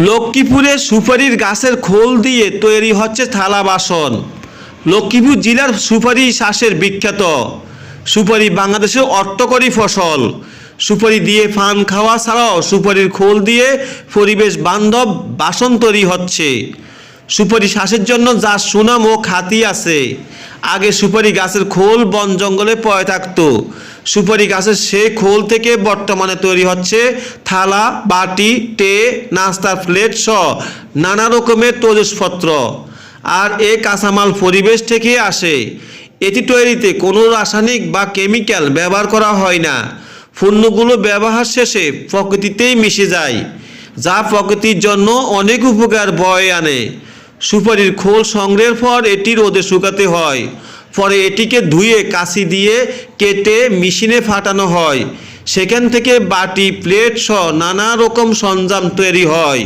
লক্ষ্মীপুরে সুপারির গাছের খোল দিয়ে তৈরি হচ্ছে থালা বাসন। লক্ষ্মীপুর জেলার সুপারি শ্বাসের বিখ্যাত। সুপারি বাংলাদেশের অর্থকরী ফসল। সুপারি দিয়ে পান খাওয়া ছাড়াও সুপারির খোল দিয়ে পরিবেশ বান্ধব বাসন তৈরি হচ্ছে। সুপারি শ্বাসের জন্য যা সুনাম ও খ্যাতি আছে। আগে সুপারি গাছের খোল বন জঙ্গলে পড়ে থাকতো। সুপারি গাছের সেই খোল থেকে বর্তমানে তৈরি হচ্ছে থালা, বাটি, ট্রে, নাস্তার প্লেট সহ নানা রকমের তৈজসপত্র। আর এই কাঁচামাল পরিবেশ থেকে আসে। এটি তৈরিতে কোনো রাসায়নিক বা কেমিক্যাল ব্যবহার করা হয় না। পণ্যগুলো ব্যবহার শেষে প্রকৃতিতেই মিশে যায়, যা প্রকৃতির জন্য অনেক উপকার বয়ে আনে। সুপারির খোল সংগ্রহের পর এটি রোদে শুকাতে হয়। পরে এটিকে ধুয়ে কাঁচি দিয়ে কেটে মেশিনে ফাটানো হয়। সেখান থেকে বাটি, প্লেট সহ নানা রকম সরঞ্জাম তৈরি হয়।